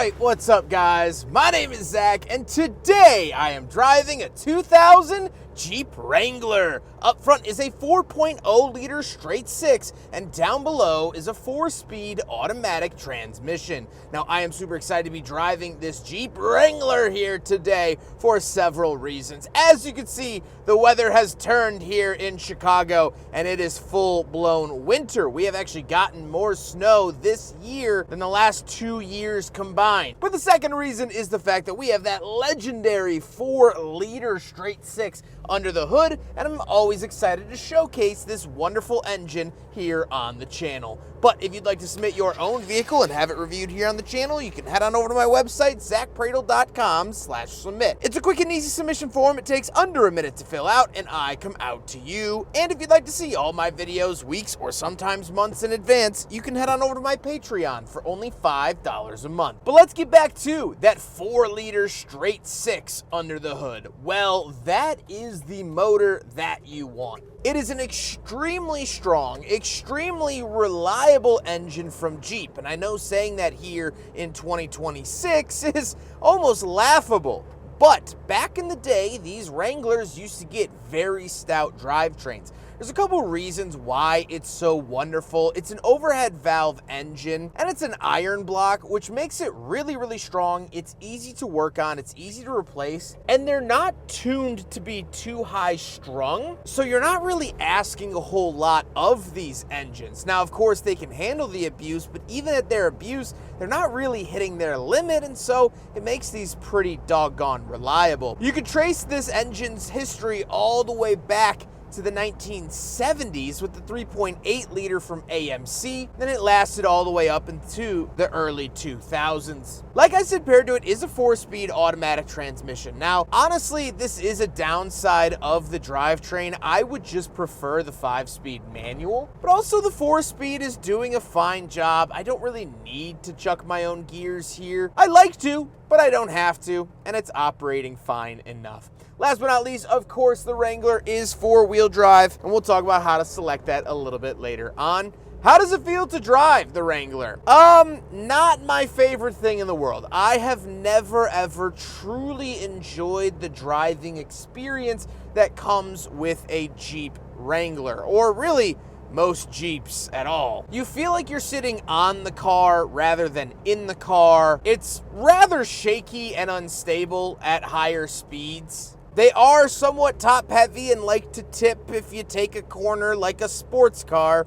Alright, what's up guys? My name is Zach, and today I am driving a 2000 Jeep Wrangler. Up front is a 4.0 liter straight six, and down below is a 4-speed automatic transmission. Now I am super excited to be driving this Jeep Wrangler here today for several reasons. As you can see, the weather has turned here in Chicago and it is full-blown winter. We have actually gotten more snow this year than the last 2 years combined. But the second reason is the fact that we have that legendary 4-liter straight six under the hood, and I'm always excited to showcase this wonderful engine here on the channel. But if you'd like to submit your own vehicle and have it reviewed here on the channel, you can head on over to my website, zackpradel.com/submit. It's a quick and easy submission form. It takes under a minute to fill out, and I come out to you. And if you'd like to see all my videos weeks or sometimes months in advance, you can head on over to my Patreon for only $5 a month. But let's get back to that 4-liter straight six under the hood. Well, that is the motor that you want. It is an extremely strong, extremely reliable engine from Jeep, and I know saying that here in 2026 is almost laughable. But back in the day, these Wranglers used to get very stout drivetrains. There's a couple reasons why it's so wonderful. It's an overhead valve engine, and it's an iron block, which makes it really, really strong. It's easy to work on, it's easy to replace, and they're not tuned to be too high strung, so you're not really asking a whole lot of these engines. Now, of course, they can handle the abuse, but even at their abuse, they're not really hitting their limit, and so it makes these pretty doggone reliable. You could trace this engine's history all the way back to the 1970s with the 3.8 liter from AMC, then it lasted all the way up into the early 2000s. Like I said, paired to it is a 4-speed automatic transmission. Now, honestly, this is a downside of the drivetrain. I would just prefer the 5-speed manual, but also the 4-speed is doing a fine job. I don't really need to chuck my own gears here. I like to, but I don't have to, and it's operating fine enough. Last but not least, of course, the Wrangler is 4-wheel drive, and we'll talk about how to select that a little bit later on. How does it feel to drive the Wrangler? Not my favorite thing in the world. I have never, ever truly enjoyed the driving experience that comes with a Jeep Wrangler, or really, most Jeeps at all. You feel like you're sitting on the car rather than in the car. It's rather shaky and unstable at higher speeds. They are somewhat top heavy and like to tip if you take a corner like a sports car.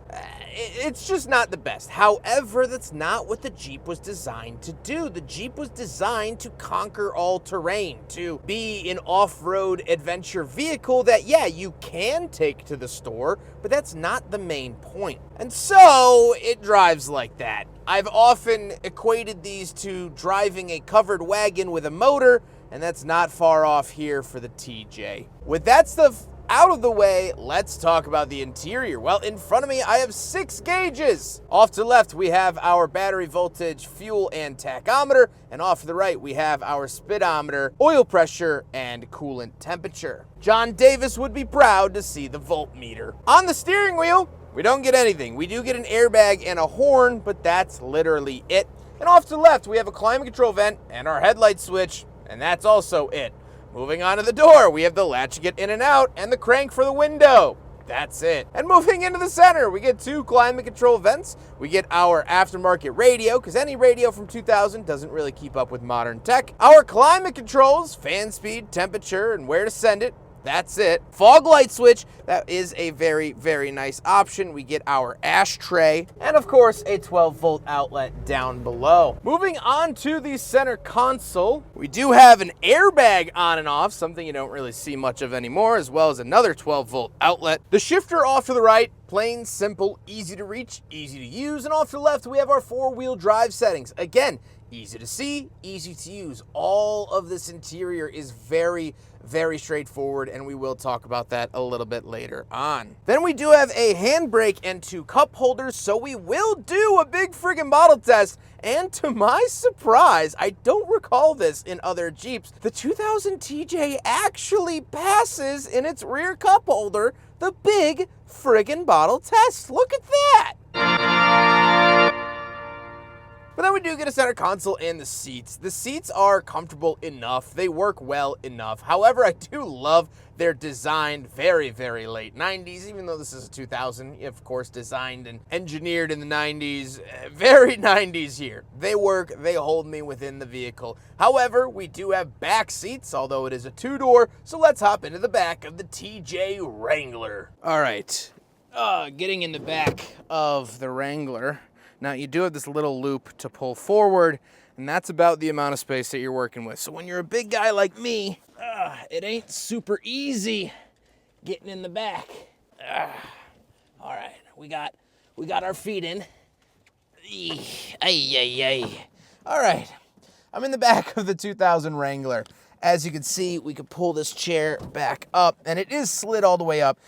It's just not the best. However, that's not what the Jeep was designed to do. The Jeep was designed to conquer all terrain, to be an off-road adventure vehicle that, yeah, you can take to the store, but that's not the main point. And so it drives like that. I've often equated these to driving a covered wagon with a motor, and that's not far off here for the TJ. With that stuff out of the way, let's talk about the interior. Well, in front of me, I have 6 gauges. Off to the left, we have our battery voltage, fuel, and tachometer. And off to the right, we have our speedometer, oil pressure, and coolant temperature. John Davis would be proud to see the voltmeter. On the steering wheel, we don't get anything. We do get an airbag and a horn, but that's literally it. And off to the left, we have a climate control vent and our headlight switch, and that's also it. Moving on to the door, we have the latch to get in and out and the crank for the window. That's it. And moving into the center, we get 2 climate control vents. We get our aftermarket radio, because any radio from 2000 doesn't really keep up with modern tech. Our climate controls, fan speed, temperature, and where to send it. That's it. Fog light switch, that is a very, very nice option. We get our ashtray, and of course, a 12-volt outlet down below. Moving on to the center console, we do have an airbag on and off, something you don't really see much of anymore, as well as another 12-volt outlet. The shifter off to the right, plain, simple, easy to reach, easy to use, and off to the left, we have our 4-wheel drive settings. Again, easy to see, easy to use. All of this interior is very, very straightforward, and we will talk about that a little bit later on. Then we do have a handbrake and 2 cup holders, so we will do a big friggin' bottle test. And to my surprise, I don't recall this in other Jeeps, the 2000 TJ actually passes in its rear cup holder the big friggin' bottle test. Look at that! But then we we do get a center console and the seats. The seats are comfortable enough. They work well enough. However, I do love their design, very, very late 90s, even though this is a 2000, of course, designed and engineered in the 90s. Very 90s here. They work, they hold me within the vehicle. However, we do have back seats, although it is a two-door, so let's hop into the back of the TJ Wrangler. All right, getting in the back of the Wrangler. Now, you do have this little loop to pull forward, and that's about the amount of space that you're working with. So when you're a big guy like me, it ain't super easy getting in the back. All right, we got our feet in. All right, I'm in the back of the 2000 Wrangler. As you can see, we could pull this chair back up, and it is slid all the way up.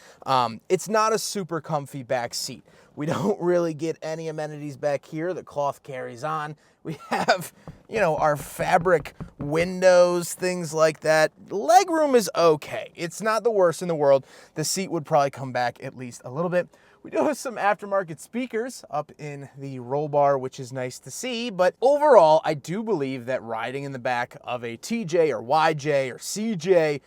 It's not a super comfy back seat. We don't really get any amenities back here. The cloth carries on. We have, our fabric windows, things like that. Legroom is okay. It's not the worst in the world. The seat would probably come back at least a little bit. We do have some aftermarket speakers up in the roll bar, which is nice to see. But overall, I do believe that riding in the back of a TJ or YJ or CJ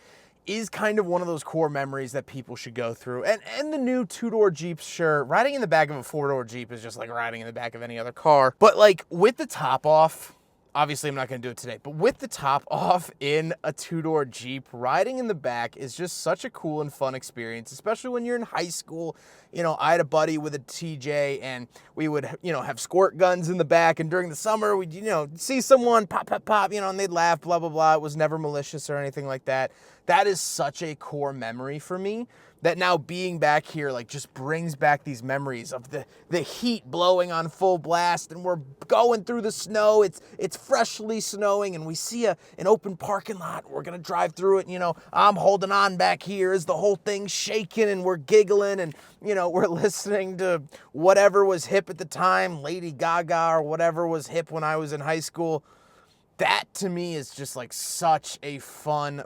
is kind of one of those core memories that people should go through. And the new two-door Jeeps, sure, riding in the back of a four-door Jeep is just like riding in the back of any other car. But like with the top off, obviously I'm not gonna do it today, but with the top off in a two-door Jeep, riding in the back is just such a cool and fun experience, especially when you're in high school. I had a buddy with a TJ, and we would, have squirt guns in the back, and during the summer, we'd, see someone pop, pop, pop, and they'd laugh, blah, blah, blah. It was never malicious or anything like that. That is such a core memory for me that now being back here, like, just brings back these memories of the heat blowing on full blast, and we're going through the snow. It's freshly snowing, and we see an open parking lot. We're gonna drive through it, and, I'm holding on back here as the whole thing's shaking, and we're giggling, and, we're listening to whatever was hip at the time, Lady Gaga or whatever was hip when I was in high school. That to me is just like such a fun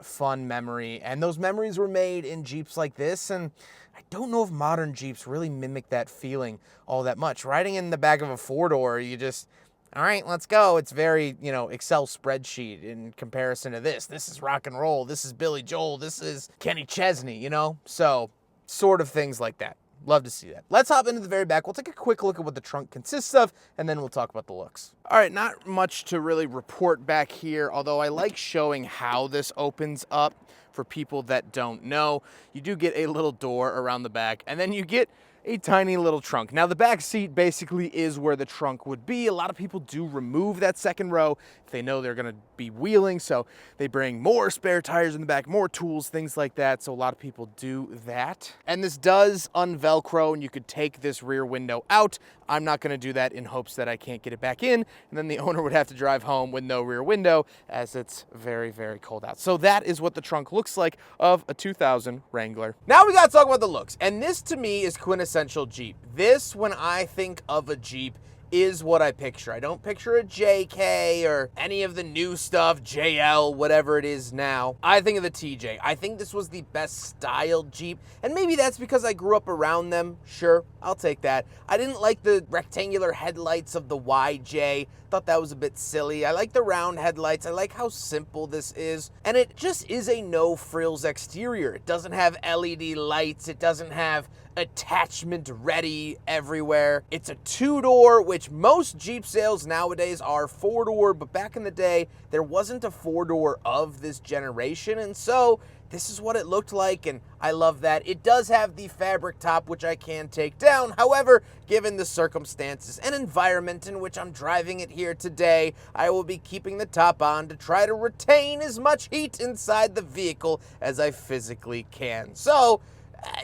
memory. And those memories were made in Jeeps like this. And I don't know if modern Jeeps really mimic that feeling all that much. Riding in the back of a four-door, you just, all right, let's go. It's very, Excel spreadsheet in comparison to this. This is rock and roll. This is Billy Joel. This is Kenny Chesney, So sort of things like that. Love to see that. Let's hop into the very back. We'll take a quick look at what the trunk consists of, and then we'll talk about the looks. All right, not much to really report back here, although I like showing how this opens up for people that don't know. You do get a little door around the back, and then you get a tiny little trunk. Now, the back seat basically is where the trunk would be. A lot of people do remove that second row if they know they're gonna be wheeling, so they bring more spare tires in the back, more tools, things like that, so a lot of people do that. And this does unvelcro, and you could take this rear window out. I'm not gonna do that in hopes that I can't get it back in, and then the owner would have to drive home with no rear window, as it's very, very cold out. So that is what the trunk looks like of a 2000 Wrangler. Now we gotta talk about the looks, and this to me is quintessential Jeep. This, when I think of a Jeep, is what I picture. I don't picture a JK or any of the new stuff, JL, whatever it is now. I think of the TJ. I think this was the best styled Jeep, and maybe that's because I grew up around them. Sure, I'll take that. I didn't like the rectangular headlights of the YJ. Thought that was a bit silly. I like the round headlights. I like how simple this is. And it just is a no frills exterior. It doesn't have LED lights. It doesn't have attachment ready everywhere. It's a two-door, which most Jeep sales nowadays are four-door, but back in the day, there wasn't a four-door of this generation, and so this is what it looked like, and I love that. It does have the fabric top, which I can take down. However, given the circumstances and environment in which I'm driving it here today, I will be keeping the top on to try to retain as much heat inside the vehicle as I physically can. So,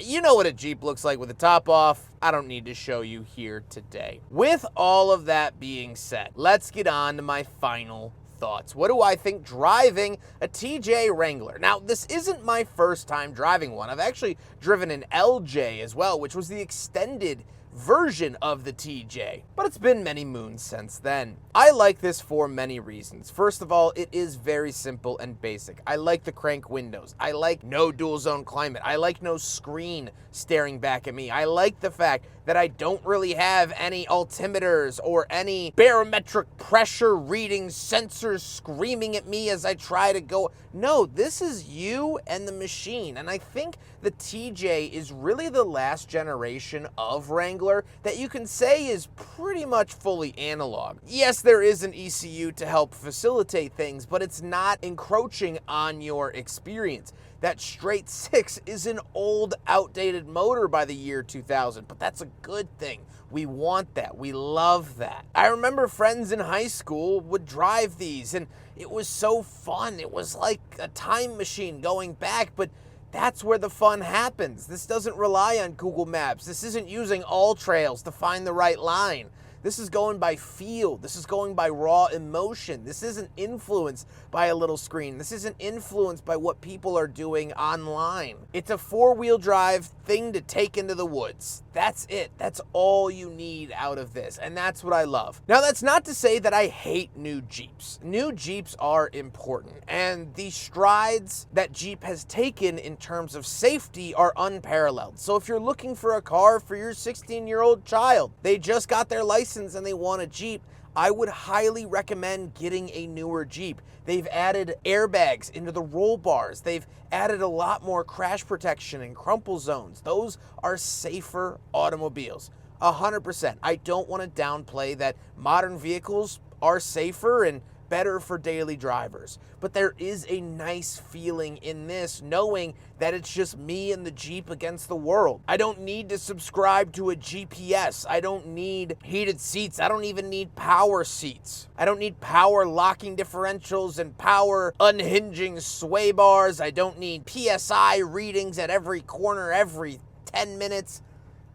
you know what a Jeep looks like with the top off. I don't need to show you here today. With all of that being said, let's get on to my final thoughts. What do I think driving a TJ Wrangler? Now, this isn't my first time driving one. I've actually driven an LJ as well, which was the extended version of the TJ, but it's been many moons since then. I like this for many reasons. First of all, it is very simple and basic. I like the crank windows. I like no dual zone climate. I like no screen staring back at me. I like the fact that I don't really have any altimeters or any barometric pressure reading sensors screaming at me as I try to go. No, this is you and the machine. And I think the TJ is really the last generation of Wrangler that you can say is pretty much fully analog. Yes, there is an ECU to help facilitate things, but it's not encroaching on your experience. That straight 6 is an old, outdated motor by the year 2000, but that's a good thing. We want that. We love that. I remember friends in high school would drive these, and it was so fun. It was like a time machine going back, but that's where the fun happens. This doesn't rely on Google Maps. This isn't using all trails to find the right line. This is going by feel. This is going by raw emotion. This isn't influenced by a little screen. This isn't influenced by what people are doing online. It's a four-wheel drive thing to take into the woods. That's it. That's all you need out of this, and that's what I love. Now, that's not to say that I hate new Jeeps. New Jeeps are important, and the strides that Jeep has taken in terms of safety are unparalleled. So if you're looking for a car for your 16-year-old child, they just got their license and they want a Jeep, I would highly recommend getting a newer Jeep. They've added airbags into the roll bars. They've added a lot more crash protection and crumple zones. Those are safer automobiles. 100%. I don't want to downplay that modern vehicles are safer and better for daily drivers. But there is a nice feeling in this, knowing that it's just me and the Jeep against the world. I don't need to subscribe to a GPS. I don't need heated seats. I don't even need power seats. I don't need power locking differentials and power unhinging sway bars. I don't need PSI readings at every corner every 10 minutes.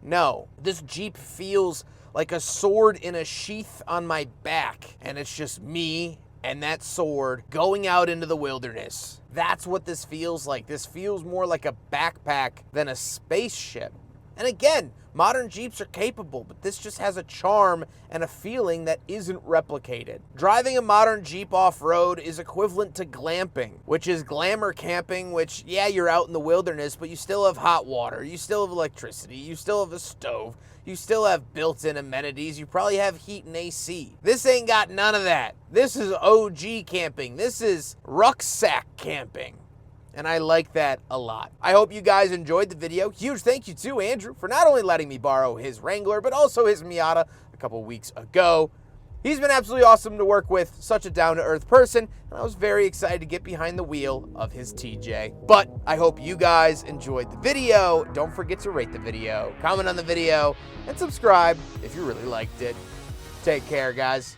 No, this Jeep feels like a sword in a sheath on my back, and it's just me and that sword going out into the wilderness. That's what this feels like. This feels more like a backpack than a spaceship. And again, modern Jeeps are capable, but this just has a charm and a feeling that isn't replicated. Driving a modern Jeep off-road is equivalent to glamping, which is glamour camping, which, yeah, you're out in the wilderness, but you still have hot water, you still have electricity, you still have a stove, you still have built-in amenities, you probably have heat and AC. This ain't got none of that. This is OG camping. This is rucksack camping. And I like that a lot. I hope you guys enjoyed the video. Huge thank you to Andrew for not only letting me borrow his Wrangler, but also his Miata a couple weeks ago. He's been absolutely awesome to work with, such a down-to-earth person, and I was very excited to get behind the wheel of his TJ. But I hope you guys enjoyed the video. Don't forget to rate the video, comment on the video, and subscribe if you really liked it. Take care, guys.